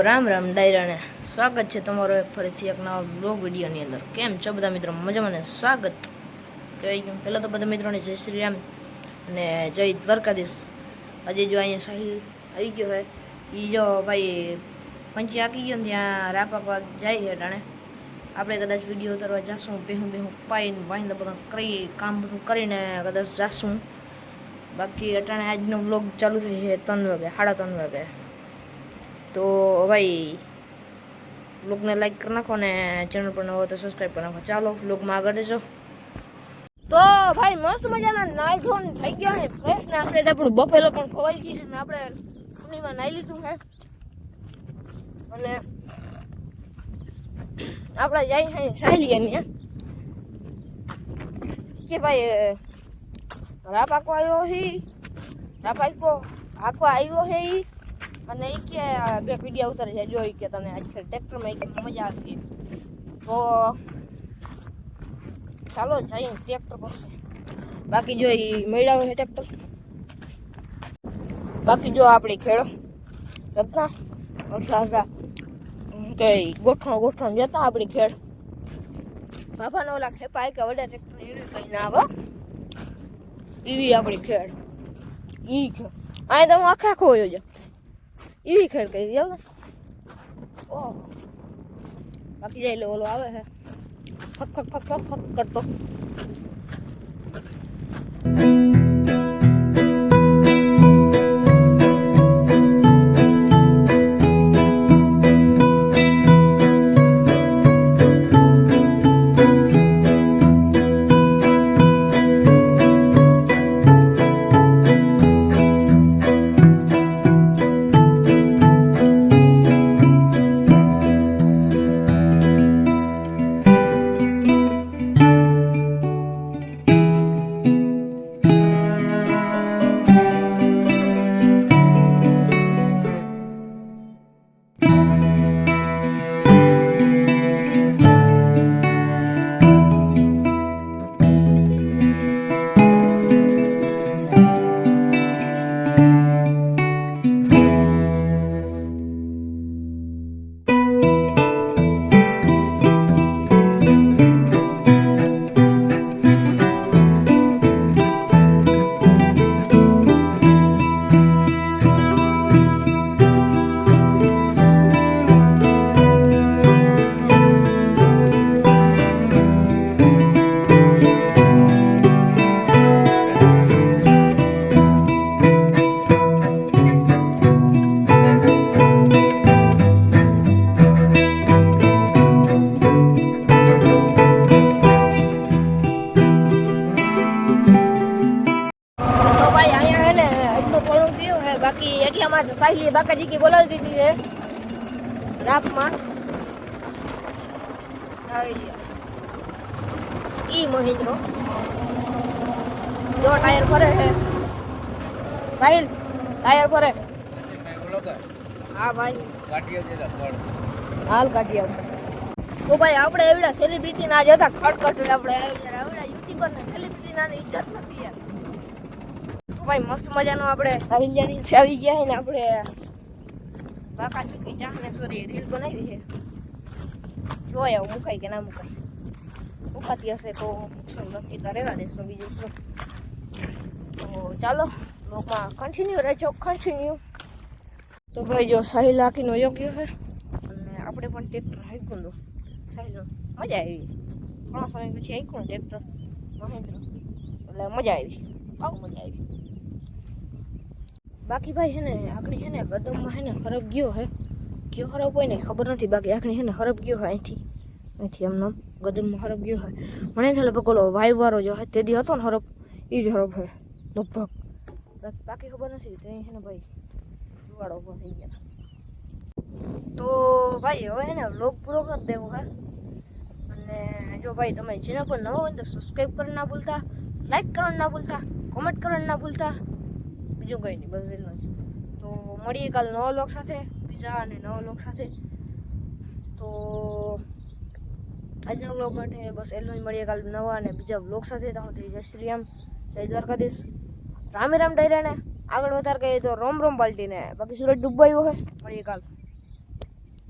રામ રામ ડાયરાને સ્વાગત છે તમારો એક ફરીથી એક નવા બ્લોગ વિડીયોની અંદર. કેમ છો બધા મિત્રો? મજામાં ને? સ્વાગત કહેવાય ગયું. પહેલાં તો બધા મિત્રોને જય શ્રી રામ અને જય દ્વારકાધીશ. આજે જો અહીંયા સાહિલ આવી ગયો હોય, એ જો ભાઈ પંચી આકી ગયો ને ત્યાં રાપા જાય છે ટાણે. આપણે કદાચ વિડીયો ઉતારવા જઈશું, બેહું પાઈને વાહિંદા બધા કરી કામ બધું કરીને કદાચ જઈશું. બાકી અટાણે આજનો બ્લોગ ચાલુ થઈ છે 3 વાગે, 3:30 વાગે. તો ભાઈ બ્લોગને લાઈક કરી નાખો ને ચેનલ પર ન હોય તો સબસ્ક્રાઈબ કરી નાખો. ચાલો બ્લોગમાં આગળ જજો. તો ભાઈ મસ્ત મજાના નાઈ ધોઈને થઈ ગયા ને ફ્રેશ ને. આપણે આપણું બફેલો પણ ખવાઈ ગઈ છે ને આપણે પાણીમાં નાઈ લીધું છે અને આપણે જઈ છે સાહેલિયાની કે ભાઈ રાપ આખો આવ્યો છે, રાપ આખો આવ્યો છે અને એ કે બે વિડીયો ઉતારે છે. જોઈ કે તમે આજ ટ્રેક્ટરમાં એક મજા આવશે તો ચાલો જઈએ ટ્રેક્ટર કરશે. બાકી જો એ મેળાવે છે ટ્રેક્ટર. બાકી જો આપણી ખેડો રત્ના હતા કે ગોઠણ જતા આપણી ખેડ બાપાનો ઓલા ખેપાય કે વડે ટ્રેક્ટર એવી કઈ ના આવે એવી આપણી ખેડ ઈ ખેડ આ તો હું આખો હોય છે એવી ખેડ કહી જાવ. ઓહ બાકી જાય ઓલો આવે છે ફક કરતો. બાકી એટલામાં સાહિલી બાકાજી કી બોલાવી દીધી છે રાપમાં. ઈ મહિન્દ્રો જો ટાયર ફરે છે. સાહિલ ટાયર ફરે. હા ભાઈ હાલ કાઢી આવ. તો ભાઈ આપણે એવડા સેલિબ્રિટી ના જતા ખડખડ આપણે એવડા યુટ્યુબર ને સેલિબ્રિટી ના ઇજ્જત નથી યાર. ભાઈ મસ્ત મજાનો આપણે સાહિલિયાની આવી ગયા છે ને આપણે બાકા ચૂકી ચાહને સોરી રીલ બનાવી છે. જોઈ આવું મુકાય કે ના મુકાય. મુકાતી હશે તો નથી તો રહેવા દેશો બીજું શું. તો ચાલો લોકમાં કન્ટિન્યુ રહેજો કન્ટિન્યુ. તો ભાઈ જો સાહિલ હાકીનો યોગ્ય છે અને આપણે પણ ટ્રેક્ટર હાંક્યું દો સાહિલ મજા આવી. ઘણા સમય પછી હાંક્યું ટ્રેક્ટર મહેન્દ્ર એટલે મજા આવી, બહુ મજા આવી. બાકી ભાઈ હે ને આકડી હે ને ગદમમાં હે ને ખરાબ ગયો હે, કયો ખરાબ હોય ને ખબર નથી. બાકી આકડી હે ને ખરાબ ગયો હોય અહીંથી એમનો ગદમમાં ખરાબ ગયો હોય. મને છે લગભગ ઓલો વાઈવ વાળો જો હે તે દી હતો ને ખરાબ એ જ ખરાબ હોય લગભગ. બાકી ખબર નથી. તો અહીં છે ને ભાઈ જુવાડો ઉભો થઈ ગયા. તો ભાઈ હવે હે ને વ્લોગ પૂરો કરી દેવો હે. અને જો ભાઈ તમે ચેનલ પર નવો હોય તો સબસ્ક્રાઈબ કરવાનું ના ભૂલતા, લાઈક કરવાનું ના ભૂલતા, કોમેન્ટ કરવાનું ના ભૂલતા. બીજું કંઈ નહીં, બસ એટલું જ. તો મળીએ કાલ નવા લોક સાથે, બીજા અને નવા લોક સાથે. તો આજના વ્લોગ માટે બસ એટલું જ. મળીએ કાલ નવા અને બીજા વ્લોગ સાથે. તો જય શ્રી રામ, જય દ્વારકાધીશ. રામે રામ ડાયરાને આગળ વધાર કહીએ તો રોમ રોમ પાલટીને. બાકી સુરજ ડૂબાયો હોય. મળીએ કાલ.